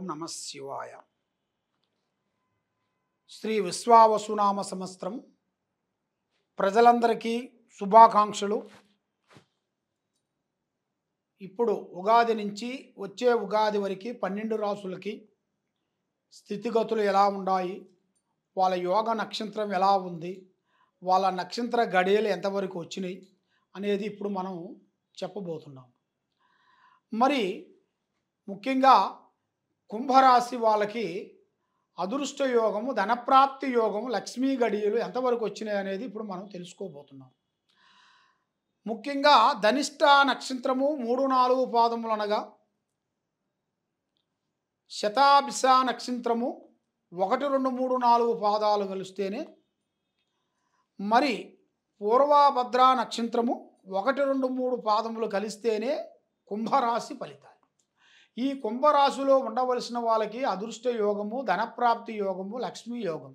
నమ శివాయ. శ్రీ విశ్వావసునామ సంవత్సరం ప్రజలందరికీ శుభాకాంక్షలు. ఇప్పుడు ఉగాది నుంచి వచ్చే ఉగాది వరకు 12 రాసులకి స్థితిగతులు ఎలా ఉన్నాయి, వాళ్ళ యోగ నక్షత్రం ఎలా ఉంది, వాళ్ళ నక్షత్ర గడియలు ఎంతవరకు వచ్చినాయి అనేది ఇప్పుడు మనం చెప్పబోతున్నాం. మరి ముఖ్యంగా కుంభరాశి వాళ్ళకి అదృష్ట యోగము, ధనప్రాప్తి యోగము, లక్ష్మీ గడియలు ఎంతవరకు వచ్చినాయి అనేది ఇప్పుడు మనం తెలుసుకోబోతున్నాం. ముఖ్యంగా ధనిష్ట నక్షత్రము 3-4 పాదములు అనగా, శతాభిష నక్షత్రము 1, 2, 3, 4 పాదాలు కలిస్తేనే, మరి పూర్వభద్ర నక్షత్రము 1, 2, 3 పాదములు కలిస్తేనే కుంభరాశి ఫలితాలు. ఈ కుంభరాశిలో ఉండవలసిన వాళ్ళకి అదృష్ట యోగము, ధనప్రాప్తి యోగము, లక్ష్మీ యోగం.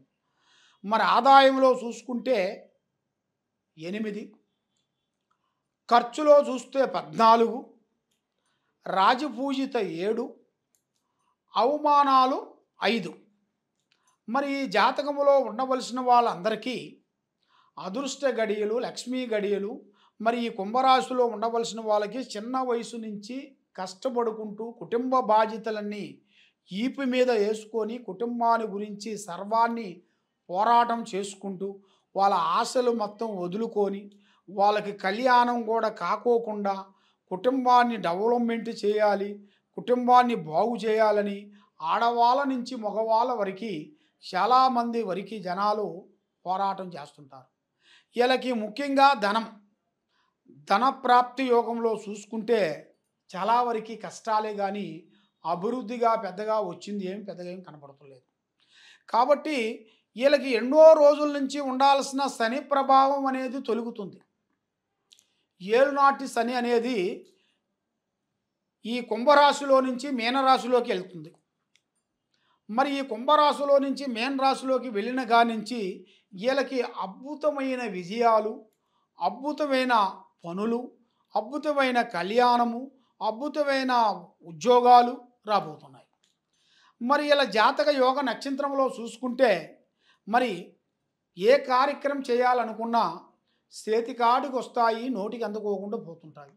మరి ఆదాయంలో చూసుకుంటే 8, ఖర్చులో చూస్తే 14, రాజపూజిత 7, అవమానాలు 5. మరి ఈ జాతకములో ఉండవలసిన వాళ్ళందరికీ అదృష్ట గడియలు, లక్ష్మీ గడియలు. మరి ఈ కుంభరాశిలో ఉండవలసిన వాళ్ళకి చిన్న వయసు నుంచి కష్టపడుకుంటూ కుటుంబ బాధ్యతలన్నీ ఈపు మీద వేసుకొని కుటుంబాన్ని గురించి సర్వాన్ని పోరాటం చేసుకుంటూ వాళ్ళ ఆశలు మొత్తం వదులుకొని వాళ్ళకి కళ్యాణం కూడా కాకోకుండా కుటుంబాన్ని డెవలప్మెంట్ చేయాలి, కుటుంబాన్ని బాగు చేయాలని ఆడవాళ్ళ నుంచి మగవాళ్ళ వరకు చాలామంది వరకు జనాలు పోరాటం చేస్తుంటారు. వీళ్ళకి ముఖ్యంగా ధనప్రాప్తి యోగంలో చూసుకుంటే చాలా వరకు కష్టాలే కానీ అభివృద్ధిగా పెద్దగా వచ్చింది పెద్దగా ఏం కనపడతలేదు. కాబట్టి వీళ్ళకి ఎన్నో రోజుల నుంచి ఉండాల్సిన శని ప్రభావం అనేది తొలుగుతుంది. ఏలునాటి శని అనేది ఈ కుంభరాశిలో నుంచి మీనరాశిలోకి వెళ్తుంది. మరి ఈ కుంభరాశిలో నుంచి మీనరాశిలోకి వెళ్ళిన కానించి వీళ్ళకి అద్భుతమైన విజయాలు, అద్భుతమైన పనులు, అద్భుతమైన కళ్యాణము, అద్భుతమైన ఉద్యోగాలు రాబోతున్నాయి. మరి ఇలా జాతక యోగ నక్షత్రంలో చూసుకుంటే మరి ఏ కార్యక్రమం చేయాలనుకున్నా చేతికాడికి వస్తాయి, నోటికి అందుకోకుండా పోతుంటాయి.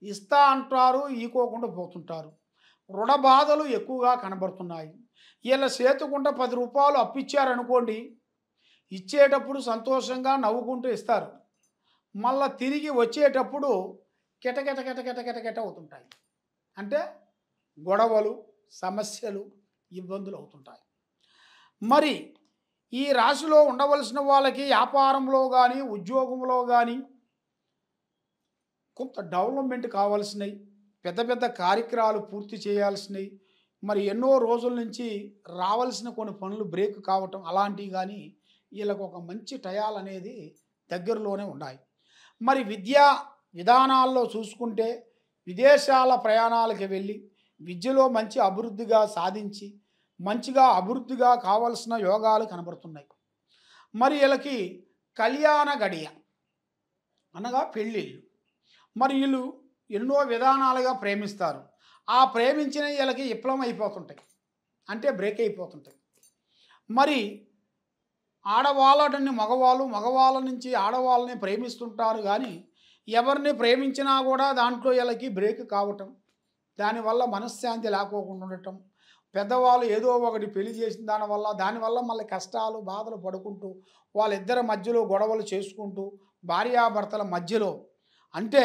ఇస్తా అంటారు, ఈకోకుండా పోతుంటారు. రుణ బాధలు ఎక్కువగా కనబడుతున్నాయి. వీళ్ళ చేతికుంట 10 రూపాయలు అప్పిచ్చారనుకోండి, ఇచ్చేటప్పుడు సంతోషంగా నవ్వుకుంటూ ఇస్తారు, మళ్ళా తిరిగి వచ్చేటప్పుడు కెటకెట అవుతుంటాయి. అంటే గొడవలు, సమస్యలు, ఇబ్బందులు అవుతుంటాయి. మరి ఈ రాశిలో ఉండవలసిన వాళ్ళకి వ్యాపారంలో కానీ ఉద్యోగంలో కానీ కొంత డెవలప్మెంట్ కావాల్సినవి, పెద్ద పెద్ద కార్యక్రమాలు పూర్తి చేయాల్సినవి, మరి ఎన్నో రోజుల నుంచి రావాల్సిన కొన్ని పనులు బ్రేక్ కావటం అలాంటివి కానీ వీళ్ళకు ఒక మంచి టయాలు అనేది దగ్గరలోనే ఉన్నాయి. మరి విద్యా విధానాల్లో చూసుకుంటే విదేశాల ప్రయాణాలకు వెళ్ళి విద్యలో మంచి అభివృద్ధిగా సాధించి మంచిగా అభివృద్ధిగా కావలసిన యోగాలు కనబడుతున్నాయి. మరి వీళ్ళకి కళ్యాణ గడియ అనగా పెళ్ళిళ్ళు. మరి వీళ్ళు ఎన్నో విధానాలుగా ప్రేమిస్తారు. ఆ ప్రేమించిన వీళ్ళకి విప్లవం అయిపోతుంటాయి, అంటే బ్రేక్ అయిపోతుంటాయి. మరి ఆడవాళ్ళని మగవాళ్ళు, మగవాళ్ళ నుంచి ఆడవాళ్ళని ప్రేమిస్తుంటారు కానీ ఎవరిని ప్రేమించినా కూడా దాంట్లో వీళ్ళకి బ్రేక్ కావటం, దానివల్ల మనశ్శాంతి లేకోకుండా ఉండటం, పెద్దవాళ్ళు ఏదో ఒకటి పెళ్లి చేసిన దానివల్ల మళ్ళీ కష్టాలు బాధలు పడుకుంటూ వాళ్ళిద్దరి మధ్యలో గొడవలు చేసుకుంటూ భార్యాభర్తల మధ్యలో, అంటే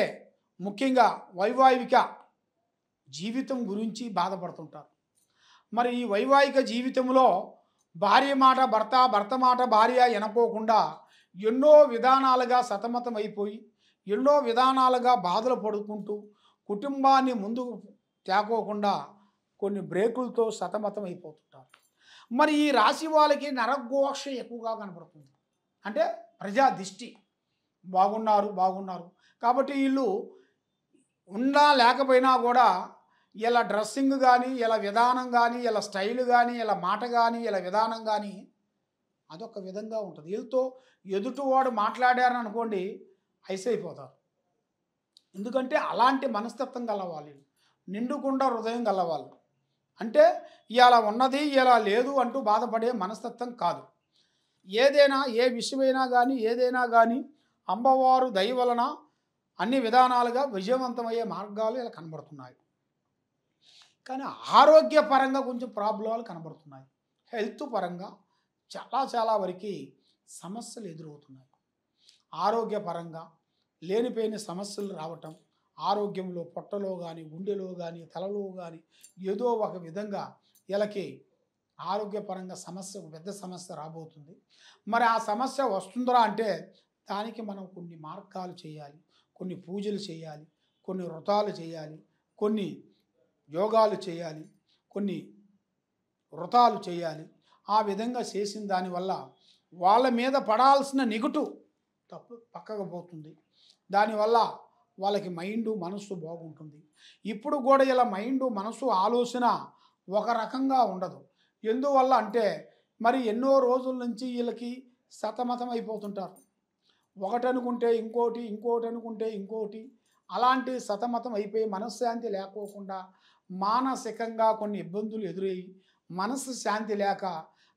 ముఖ్యంగా వైవాహిక జీవితం గురించి బాధపడుతుంటారు. మరి ఈ వైవాహిక జీవితంలో భార్య మాట భర్త, భర్త మాట భార్య వినకోకుండా ఎన్నో విధానాలుగా సతమతం అయిపోయి ఎన్నో విధానాలుగా బాధలు పడుకుంటూ కుటుంబాన్ని ముందుకు తేకోకుండా కొన్ని బ్రేకులతో సతమతం అయిపోతుంటారు. మరి ఈ రాశి వాళ్ళకి నరఘోష ఎక్కువగా కనపడుతుంది, అంటే ప్రజా దిష్టి. బాగున్నారు కాబట్టి వీళ్ళు ఉన్నా లేకపోయినా కూడా ఇలా డ్రెస్సింగ్ కానీ, ఇలా విధానం కానీ, ఇలా స్టైల్ కానీ, ఇలా మాట కానీ, ఇలా విధానం కానీ అదొక విధంగా ఉంటుంది. వీళ్ళతో ఎదుటివాడు మాట్లాడారని అనుకోండి ఐసైపోతారు. ఎందుకంటే అలాంటి మనస్తత్వం గలవాళ్ళు, నిండుకుండా హృదయం గలవాళ్ళు. అంటే ఇలా ఉన్నది ఇలా లేదు అంటూ బాధపడే మనస్తత్వం కాదు. ఏదైనా ఏ విషయమైనా కానీ ఏదైనా కానీ అమ్మవారు దయ వలన అన్ని విధానాలుగా విజయవంతమయ్యే మార్గాలు ఇలా కనబడుతున్నాయి. కానీ ఆరోగ్యపరంగా కొంచెం ప్రాబ్లాలు కనబడుతున్నాయి. హెల్త్ పరంగా చాలా వరకు సమస్యలు ఎదురవుతున్నాయి. ఆరోగ్యపరంగా లేనిపోయిన సమస్యలు రావటం, ఆరోగ్యంలో పొట్టలో కానీ గుండెలో కానీ తలలో కానీ ఏదో ఒక విధంగా వీళ్ళకి ఆరోగ్యపరంగా సమస్య పెద్ద సమస్య రాబోతుంది. మరి ఆ సమస్య వస్తుందా అంటే దానికి మనం కొన్ని మార్గాలు చేయాలి, కొన్ని పూజలు చేయాలి, కొన్ని వ్రతాలు చేయాలి, కొన్ని యోగాలు చేయాలి, కొన్ని వ్రతాలు చేయాలి. ఆ విధంగా చేసిన దానివల్ల వాళ్ళ మీద పడాల్సిన నెగటివ్ తప్పు పక్కకు పోతుంది. దానివల్ల వాళ్ళకి మైండు మనసు బాగుంటుంది. ఇప్పుడు కూడా ఇలా మైండు మనసు ఆలోచన ఒక రకంగా ఉండదు. ఎందువల్ల అంటే మరి ఎన్నో రోజుల నుంచి వీళ్ళకి సతమతం అయిపోతుంటారు. ఒకటి అనుకుంటే ఇంకోటి, ఇంకోటి అనుకుంటే ఇంకోటి, అలాంటి సతమతం అయిపోయి మనశ్శాంతి లేకోకుండా మానసికంగా కొన్ని ఇబ్బందులు ఎదురయ్యి మనసు శాంతి లేక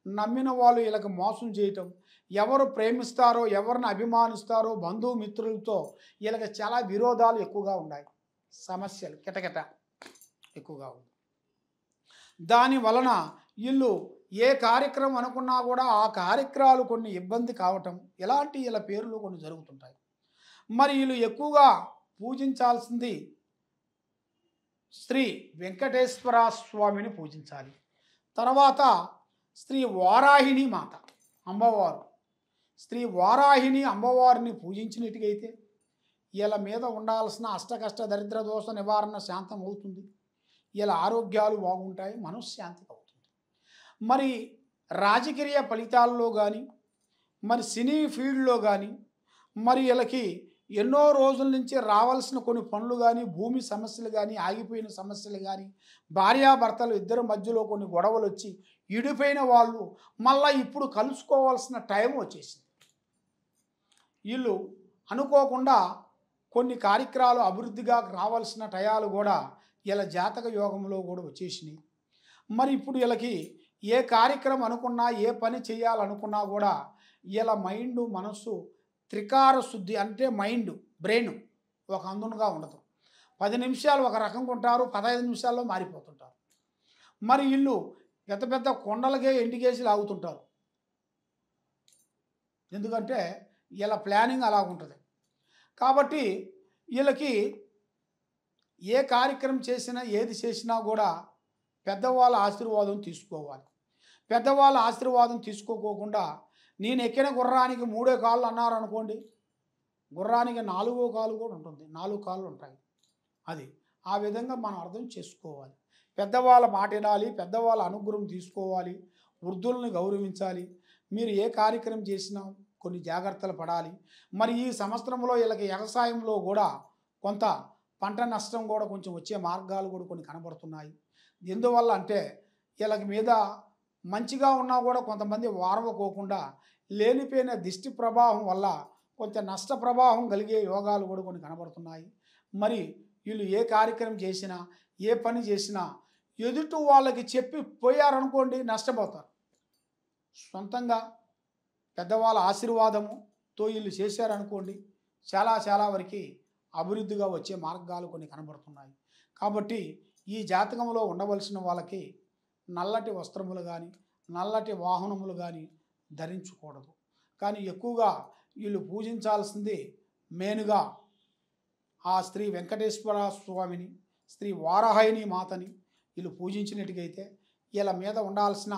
నమ్మిన వాళ్ళు వీళ్ళకి మోసం చేయటం, ఎవరు ప్రేమిస్తారో ఎవరిని అభిమానిస్తారో బంధుమిత్రులతో వీళ్ళకి చాలా విరోధాలు ఎక్కువగా ఉన్నాయి. సమస్యలు కిటకిట ఎక్కువగా ఉంది. దాని వలన వీళ్ళు ఏ కార్యక్రమం అనుకున్నా కూడా ఆ కార్యక్రమాలు కొన్ని ఇబ్బంది కావటం ఇలాంటి వీళ్ళ పేర్లు కొన్ని జరుగుతుంటాయి. మరి వీళ్ళు ఎక్కువగా పూజించాల్సింది శ్రీ వెంకటేశ్వర స్వామిని పూజించాలి. తర్వాత శ్రీ వారాహిణి మాత అమ్మవారు, శ్రీ వారాహిణి అమ్మవారిని పూజించినట్టుగైతే వీళ్ళ మీద ఉండాల్సిన అష్టకష్ట దరిద్ర దోష నివారణ శాంతం అవుతుంది. వీళ్ళ ఆరోగ్యాలు బాగుంటాయి, మనశ్శాంతి అవుతుంది. మరి రాజకీయ ఫలితాల్లో కానీ మరి సినీ ఫీల్డ్లో కానీ మరి వీళ్ళకి ఎన్నో రోజుల నుంచి రావాల్సిన కొన్ని పనులు కానీ భూమి సమస్యలు కానీ ఆగిపోయిన సమస్యలు కానీ భార్యాభర్తలు ఇద్దరి మధ్యలో కొన్ని గొడవలు వచ్చి ఇడిపోయిన వాళ్ళు మళ్ళీ ఇప్పుడు కలుసుకోవాల్సిన టైం వచ్చేసింది. వీళ్ళు అనుకోకుండా కొన్ని కార్యక్రమాలు అభివృద్ధిగా రావాల్సిన టయాలు కూడా వీళ్ళ జాతక యోగంలో కూడా వచ్చేసినాయి. మరి ఇప్పుడు వీళ్ళకి ఏ కార్యక్రమం అనుకున్నా ఏ పని చేయాలనుకున్నా కూడా వీళ్ళ మైండు మనస్సు త్రికార శుద్ధి అంటే మైండ్ బ్రెయిన్ ఒక అందునుగా ఉండదు. 10 నిమిషాలు ఒక రకంగా ఉంటారు, 15 నిమిషాల్లో మారిపోతుంటారు. మరి వీళ్ళు పెద్ద పెద్ద కొండలకే ఎండికేసి లాగుతుంటారు. ఎందుకంటే వీళ్ళ ప్లానింగ్ అలా ఉంటుంది. కాబట్టి వీళ్ళకి ఏ కార్యక్రమం చేసినా ఏది చేసినా కూడా పెద్దవాళ్ళ ఆశీర్వాదం తీసుకోవాలి. పెద్దవాళ్ళ ఆశీర్వాదం తీసుకోకుండా నేను ఎక్కిన గుర్రానికి 3 కాళ్ళు అన్నారు అనుకోండి, గుర్రానికి 4వ కాలు కూడా ఉంటుంది, 4 కాళ్ళు ఉంటాయి. అది ఆ విధంగా మనం అర్థం చేసుకోవాలి. పెద్దవాళ్ళ మాట వినాలి, పెద్దవాళ్ళ అనుగ్రహం తీసుకోవాలి, వృద్ధుల్ని గౌరవించాలి. మీరు ఏ కార్యక్రమం చేసినా కొన్ని జాగ్రత్తలు పడాలి. మరి ఈ సంవత్సరంలో వీళ్ళకి వ్యవసాయంలో కూడా కొంత పంట నష్టం కూడా కొంచెం వచ్చే మార్గాలు కూడా కొన్ని కనబడుతున్నాయి. ఎందువల్ల అంటే వీళ్ళకి మీద మంచిగా ఉన్నా కూడా కొంతమంది వారవకోకుండా లేనిపోయిన దిష్టి ప్రభావం వల్ల కొంచెం నష్ట ప్రభావం కలిగే యోగాలు కూడా కొన్ని కనబడుతున్నాయి. మరి వీళ్ళు ఏ కార్యక్రమం చేసినా ఏ పని చేసినా ఎదుటి వాళ్ళకి చెప్పి పోయారనుకోండి నష్టపోతారు. సొంతంగా పెద్దవాళ్ళ ఆశీర్వాదముతో వీళ్ళు చేశారనుకోండి చాలా వరకు అభివృద్ధిగా వచ్చే మార్గాలు కొన్ని కనబడుతున్నాయి. కాబట్టి ఈ జాతకంలో ఉండవలసిన వాళ్ళకి నల్లటి వస్త్రములు కానీ నల్లటి వాహనములు కానీ ధరించకూడదు. కానీ ఎక్కువగా వీళ్ళు పూజించాల్సింది మెయిన్గా ఆ శ్రీ వెంకటేశ్వర స్వామిని, శ్రీ వారాహిణి మాతని వీళ్ళు పూజించినట్టుగైతే వీళ్ళ మీద ఉండాల్సిన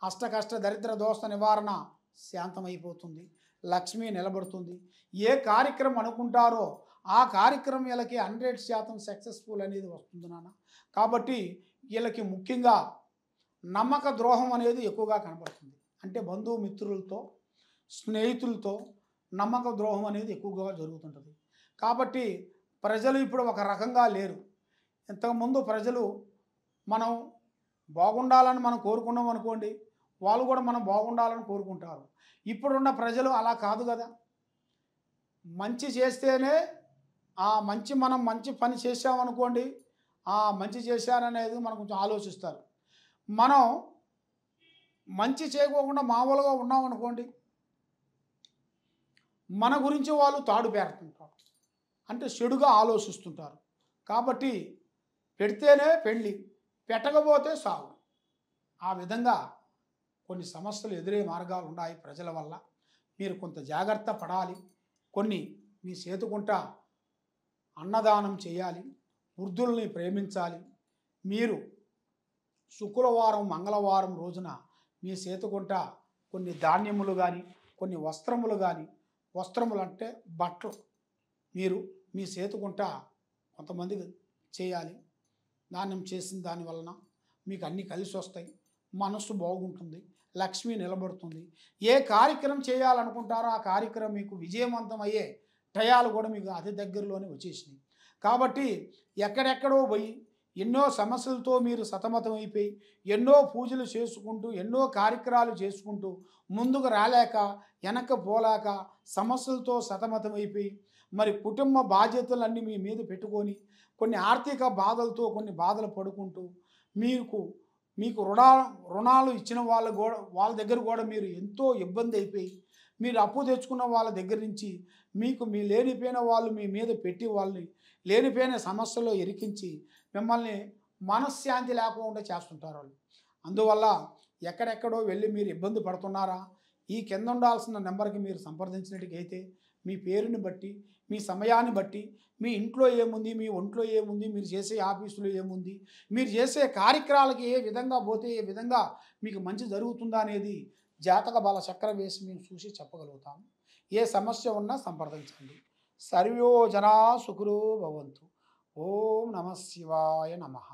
అష్టకష్ట దరిద్ర దోష నివారణ శాంతమైపోతుంది, లక్ష్మి నిలబడుతుంది. ఏ కార్యక్రమం అనుకుంటారో ఆ కార్యక్రమం వీళ్ళకి 100% సక్సెస్ఫుల్ అనేది వస్తుంది నాన్న. కాబట్టి వీళ్ళకి ముఖ్యంగా నమ్మక ద్రోహం అనేది ఎక్కువగా కనబడుతుంది. అంటే బంధుమిత్రులతో స్నేహితులతో నమ్మక ద్రోహం అనేది ఎక్కువగా జరుగుతుంటుంది. కాబట్టి ప్రజలు ఇప్పుడు ఒక రకంగా లేరు. ఇంతకుముందు ప్రజలు మనం బాగుండాలని మనం కోరుకున్నాం అనుకోండి, వాళ్ళు కూడా మనం బాగుండాలని కోరుకుంటారు. ఇప్పుడున్న ప్రజలు అలా కాదు కదా. మంచి చేస్తేనే మనం మంచి పని చేసామనుకోండి, మంచి చేశారనేది మనం కొంచెం ఆలోచిస్తారు. మనం మంచి చేయకోకుండా మామూలుగా ఉన్నామనుకోండి, మన గురించి వాళ్ళు తాడు పేరుతుంటారు, అంటే చెడుగా ఆలోచిస్తుంటారు. కాబట్టి పెడితేనే పెళ్ళి, పెట్టకపోతే సాగు. ఆ విధంగా కొన్ని సమస్యలు ఎదురే మార్గాలు ఉన్నాయి ప్రజల వల్ల. మీరు కొంత జాగ్రత్త పడాలి. కొన్ని మీ చేతుకుంట అన్నదానం చేయాలి, వృద్ధుల్ని ప్రేమించాలి. మీరు శుక్రవారం మంగళవారం రోజున మీ చేతుకుంట కొన్ని ధాన్యములు కానీ, కొన్ని వస్త్రములు కానీ, వస్త్రములు అంటే బట్టలు మీరు మీ చేతుకుంట కొంతమందికి చేయాలి. దానం చేసిన దాని వలన మీకు అన్నీ కలిసి వస్తాయి, మనస్సు బాగుంటుంది, లక్ష్మి నిలబడుతుంది. ఏ కార్యక్రమం చేయాలనుకుంటారో ఆ కార్యక్రమం మీకు విజయవంతం అయ్యే టయాలు కూడా మీకు అతి దగ్గరలోనే వచ్చేసినాయి. కాబట్టి ఎక్కడెక్కడో పోయి ఎన్నో సమస్యలతో మీరు సతమతం అయిపోయి ఎన్నో పూజలు చేసుకుంటూ ఎన్నో కార్యక్రమాలు చేసుకుంటూ ముందుకు రాలేక వెనక్కి పోలేక సమస్యలతో సతమతం అయిపోయి మరి కుటుంబ బాధ్యతలన్నీ మీ మీద పెట్టుకొని కొన్ని ఆర్థిక బాధలతో కొన్ని బాధలు పడుకుంటూ మీకు రుణాలు ఇచ్చిన వాళ్ళ దగ్గర కూడా మీరు ఎంతో ఇబ్బంది అయిపోయి మీరు అప్పు తెచ్చుకున్న వాళ్ళ దగ్గర నుంచి మీ లేనిపోయిన వాళ్ళు మీ మీద పెట్టి వాళ్ళని లేనిపోయిన సమస్యలో ఇరికించి మిమ్మల్ని మనశ్శాంతి లేకుండా చేస్తుంటారు వాళ్ళు. అందువల్ల ఎక్కడెక్కడో వెళ్ళి మీరు ఇబ్బంది పడుతున్నారా, ఈ కింద ఉండాల్సిన నెంబర్కి మీరు సంప్రదించినట్టుకైతే మీ పేరుని బట్టి, మీ సమయాన్ని బట్టి, మీ ఇంట్లో ఏముంది, మీ ఒంట్లో ఏముంది, మీరు చేసే ఆఫీసులో ఏముంది, మీరు చేసే కార్యక్రమాలకి ఏ విధంగా పోతే ఏ విధంగా మీకు మంచి జరుగుతుందా అనేది జాతక బల చక్రం వేసి మేము చూసి చెప్పగలుగుతాము. ఏ సమస్య ఉన్నా సంప్రదించండి. సర్వో జనా సుఖినో భవంతు. ఓం నమః శివాయ నమః.